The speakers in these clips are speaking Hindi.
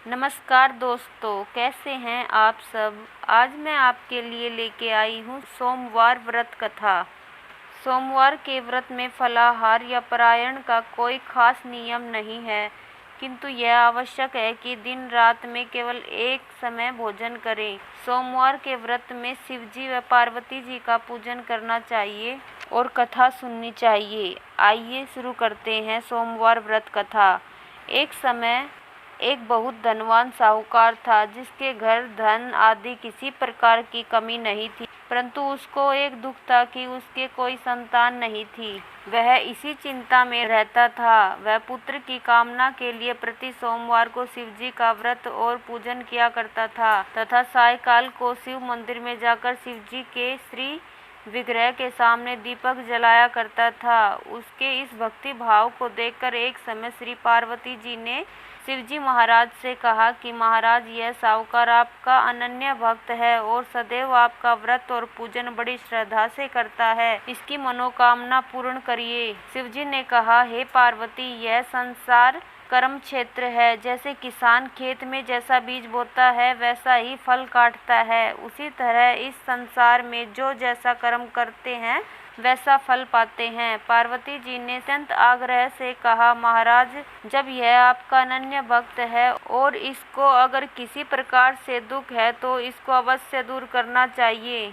नमस्कार दोस्तों, कैसे हैं आप सब। आज मैं आपके लिए लेके आई हूँ सोमवार व्रत कथा। सोमवार के व्रत में फलाहार या पारायण का कोई खास नियम नहीं है, किंतु यह आवश्यक है कि दिन रात में केवल एक समय भोजन करें। सोमवार के व्रत में शिवजी व पार्वती जी का पूजन करना चाहिए और कथा सुननी चाहिए। आइए शुरू करते हैं सोमवार व्रत कथा। एक समय एक बहुत धनवान साहूकार था, जिसके घर धन आदि किसी प्रकार की कमी नहीं थी, परंतु उसको एक दुख था कि उसके कोई संतान नहीं थी। वह इसी चिंता में रहता था। वह पुत्र की कामना के लिए प्रति सोमवार को शिवजी का व्रत और पूजन किया करता था तथा सायंकाल को शिव मंदिर में जाकर शिवजी के श्री विग्रह के सामने दीपक जलाया करता था। उसके इस भक्ति भाव को देखकर एक समय श्री पार्वती जी ने शिवजी महाराज से कहा कि महाराज, यह साहूकार आपका अनन्य भक्त है और सदैव आपका व्रत और पूजन बड़ी श्रद्धा से करता है। इसकी मनोकामना पूर्ण करिए। शिवजी ने कहा, हे पार्वती, यह संसार कर्म क्षेत्र है। जैसे किसान खेत में जैसा बीज बोता है वैसा ही फल काटता है, उसी तरह इस संसार में जो जैसा कर्म करते हैं वैसा फल पाते हैं। पार्वती जी ने अत्यंत आग्रह से कहा, महाराज, जब यह आपका अनन्य भक्त है और इसको अगर किसी प्रकार से दुख है तो इसको अवश्य दूर करना चाहिए,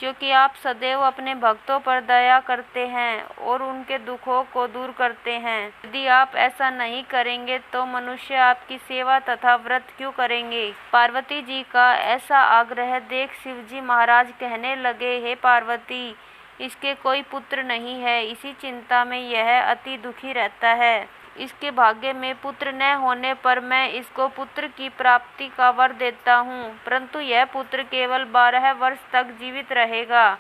क्योंकि आप सदैव अपने भक्तों पर दया करते हैं और उनके दुखों को दूर करते हैं। यदि आप ऐसा नहीं करेंगे तो मनुष्य आपकी सेवा तथा व्रत क्यों करेंगे। पार्वती जी का ऐसा आग्रह देख शिवजी महाराज कहने लगे, हे पार्वती, इसके कोई पुत्र नहीं है। इसी चिंता में यह अति दुखी रहता है। इसके भाग्य में पुत्र न होने पर मैं इसको पुत्र की प्राप्ति का वर देता हूँ, परंतु यह पुत्र केवल 12 वर्ष तक जीवित रहेगा।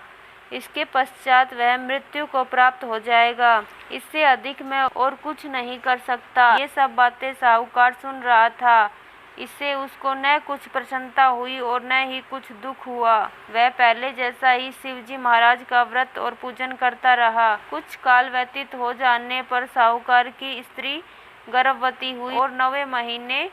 इसके पश्चात वह मृत्यु को प्राप्त हो जाएगा। इससे अधिक मैं और कुछ नहीं कर सकता। ये सब बातें साहूकार सुन रहा था। इससे उसको न कुछ प्रसन्नता हुई और न ही कुछ दुख हुआ। वह पहले जैसा ही शिवजी महाराज का व्रत और पूजन करता रहा। कुछ काल व्यतीत हो जाने पर साहूकार की स्त्री गर्भवती हुई और 9वें महीने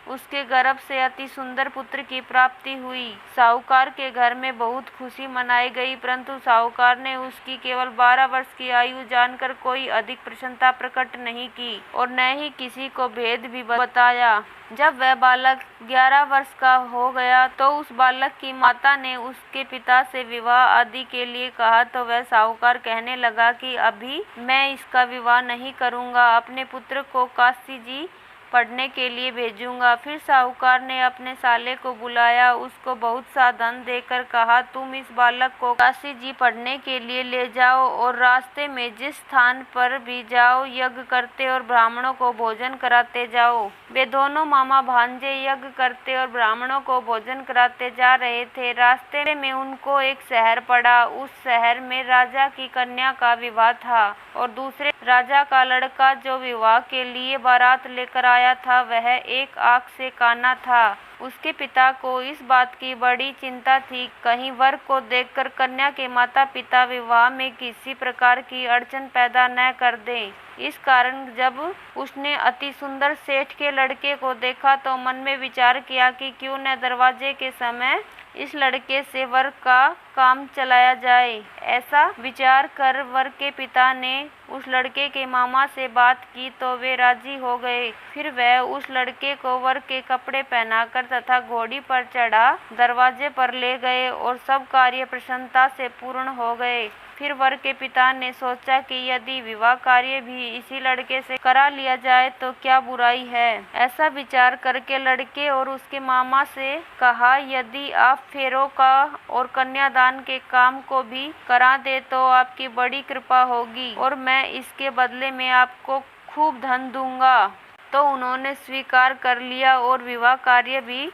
उसके गर्भ से अति सुंदर पुत्र की प्राप्ति हुई। साहूकार के घर में बहुत खुशी मनाई गई, परंतु साहूकार ने उसकी केवल 12 वर्ष की आयु जानकर कोई अधिक प्रसन्नता प्रकट नहीं की और न ही किसी को भेद भी बताया। जब वह बालक 11 वर्ष का हो गया तो उस बालक की माता ने उसके पिता से विवाह आदि के लिए कहा, तो वह साहूकार कहने लगा कि अभी मैं इसका विवाह नहीं करूँगा, अपने पुत्र को काशी जी पढ़ने के लिए भेजूंगा। फिर साहूकार ने अपने साले को बुलाया, उसको बहुत सा धन देकर कहा, तुम इस बालक को काशी जी पढ़ने के लिए ले जाओ और रास्ते में जिस स्थान पर भी जाओ यज्ञ करते और ब्राह्मणों को भोजन कराते जाओ। वे दोनों मामा भांजे यज्ञ करते और ब्राह्मणों को भोजन कराते जा रहे थे। रास्ते में उनको एक शहर पड़ा। उस शहर में राजा की कन्या का विवाह था और दूसरे राजा का लड़का जो विवाह के लिए बारात लेकर आया था वह एक आंख से काना था। उसके पिता को इस बात की बड़ी चिंता थी, कहीं वर को देखकर कन्या के माता पिता विवाह में किसी प्रकार की अड़चन पैदा न कर दें। इस कारण जब उसने अति सुंदर सेठ के लड़के को देखा तो मन में विचार किया कि क्यों न दरवाजे के समय इस लड़के से वर का काम चलाया जाए। ऐसा विचार कर वर के पिता ने उस लड़के के मामा से बात की तो वे राजी हो गए। फिर वह उस लड़के को वर के कपड़े पहनाकर तथा घोड़ी पर चढ़ा दरवाजे पर ले गए और सब कार्य प्रसन्नता से पूर्ण हो गए। फिर वर के पिता ने सोचा कि यदि विवाह कार्य भी इसी लड़के से करा लिया जाए तो क्या बुराई है। ऐसा विचार करके लड़के और उसके मामा से कहा, यदि आप फेरों का और कन्यादान के काम को भी करा दे तो आपकी बड़ी कृपा होगी और मैं इसके बदले में आपको खूब धन दूंगा। तो उन्होंने स्वीकार कर लिया और विवाह कार्य भी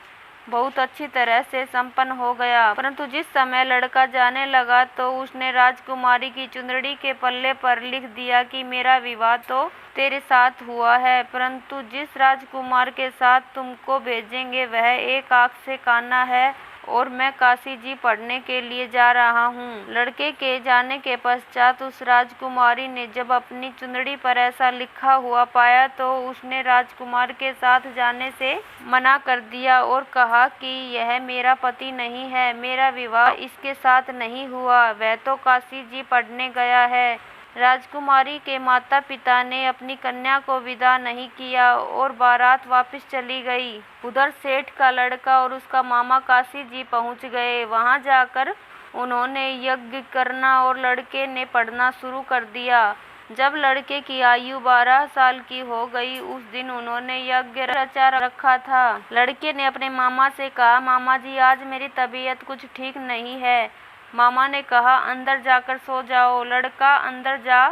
बहुत अच्छी तरह से संपन्न हो गया। परंतु जिस समय लड़का जाने लगा तो उसने राजकुमारी की चुंदड़ी के पल्ले पर लिख दिया कि मेरा विवाह तो तेरे साथ हुआ है, परंतु जिस राजकुमार के साथ तुमको भेजेंगे वह एक आंख से काना है और मैं काशी जी पढ़ने के लिए जा रहा हूँ। लड़के के जाने के पश्चात उस राजकुमारी ने जब अपनी चुंदड़ी पर ऐसा लिखा हुआ पाया तो उसने राजकुमार के साथ जाने से मना कर दिया और कहा कि यह मेरा पति नहीं है, मेरा विवाह इसके साथ नहीं हुआ, वह तो काशी जी पढ़ने गया है। राजकुमारी के माता पिता ने अपनी कन्या को विदा नहीं किया और बारात वापस चली गई। उधर सेठ का लड़का और उसका मामा काशी जी पहुंच गए। वहां जाकर उन्होंने यज्ञ करना और लड़के ने पढ़ना शुरू कर दिया। जब लड़के की आयु 12 साल की हो गई, उस दिन उन्होंने यज्ञ रचा रखा था। लड़के ने अपने मामा से कहा, मामा जी आज मेरी तबीयत कुछ ठीक नहीं है। मामा ने कहा, अंदर जाकर सो जाओ। लड़का अंदर जा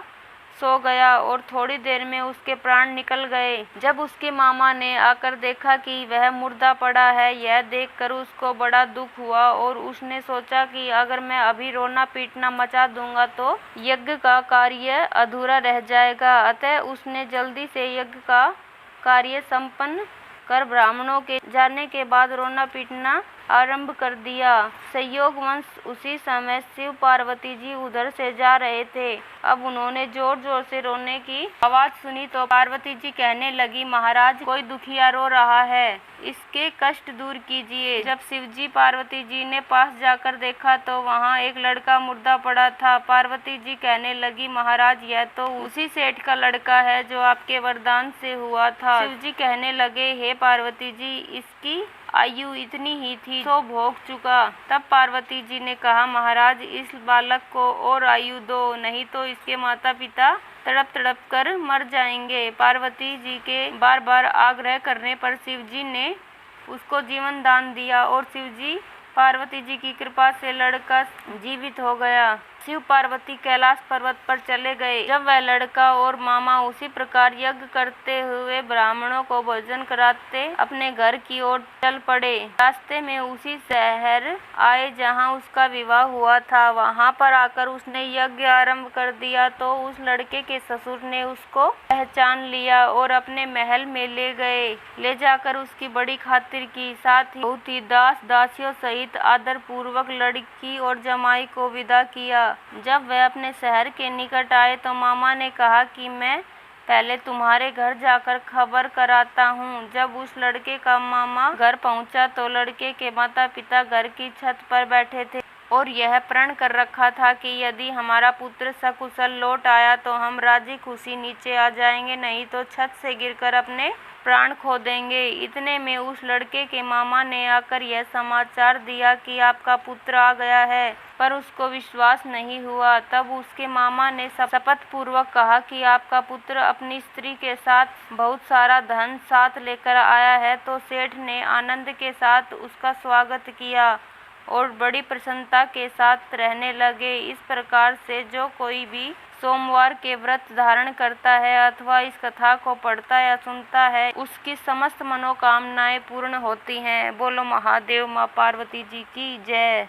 सो गया और थोड़ी देर में उसके प्राण निकल गए। जब उसके मामा ने आकर देखा कि वह मुर्दा पड़ा है, यह देखकर उसको बड़ा दुख हुआ और उसने सोचा कि अगर मैं अभी रोना पीटना मचा दूंगा तो यज्ञ का कार्य अधूरा रह जाएगा। अतः उसने जल्दी से यज्ञ का कार्य संपन्न कर ब्राह्मणों के जाने के बाद रोना पीटना आरंभ कर दिया। संयोगवश उसी समय शिव पार्वती जी उधर से जा रहे थे। अब उन्होंने जोर जोर से रोने की आवाज सुनी तो पार्वती जी कहने लगी, महाराज कोई दुखिया रो रहा है, इसके कष्ट दूर कीजिए। जब शिव जी पार्वती जी ने पास जाकर देखा तो वहाँ एक लड़का मुर्दा पड़ा था। पार्वती जी कहने लगी, महाराज यह तो उसी सेठ का लड़का है जो आपके वरदान से हुआ था। शिव जी कहने लगे, हे पार्वती जी, इसकी आयु इतनी ही थी तो भोग चुका। तब पार्वती जी ने कहा, महाराज इस बालक को और आयु दो, नहीं तो इसके माता पिता तड़प तड़प कर मर जाएंगे। पार्वती जी के बार बार आग्रह करने पर शिव जी ने उसको जीवन दान दिया और शिव जी पार्वती जी की कृपा से लड़का जीवित हो गया। शिव पार्वती कैलाश पर्वत पर चले गए। जब वह लड़का और मामा उसी प्रकार यज्ञ करते हुए ब्राह्मणों को भोजन कराते अपने घर की ओर चल पड़े। रास्ते में उसी शहर आए जहां उसका विवाह हुआ था। वहां पर आकर उसने यज्ञ आरंभ कर दिया तो उस लड़के के ससुर ने उसको पहचान लिया और अपने महल में ले गए। ले जाकर उसकी बड़ी खातिर की, साथ ही बहुत ही दास दासियों सहित आदर पूर्वक लड़की और जमाई को विदा किया। जब वह अपने शहर के निकट आए तो मामा ने कहा कि मैं पहले तुम्हारे घर जाकर खबर कराता हूँ। जब उस लड़के का मामा घर पहुँचा तो लड़के के माता पिता घर की छत पर बैठे थे और यह प्रण कर रखा था कि यदि हमारा पुत्र सकुशल लौट आया तो हम राजी खुशी नीचे आ जाएंगे, नहीं तो छत से गिरकर अपने प्राण खो देंगे। इतने में उस लड़के के मामा ने आकर यह समाचार दिया कि आपका पुत्र आ गया है, पर उसको विश्वास नहीं हुआ। तब उसके मामा ने शपथ पूर्वक कहा कि आपका पुत्र अपनी स्त्री के साथ बहुत सारा धन साथ लेकर आया है। तो सेठ ने आनंद के साथ उसका स्वागत किया और बड़ी प्रसन्नता के साथ रहने लगे। इस प्रकार से जो कोई भी सोमवार के व्रत धारण करता है अथवा इस कथा को पढ़ता या सुनता है, उसकी समस्त मनोकामनाएं पूर्ण होती हैं। बोलो महादेव माँ पार्वती जी की जय।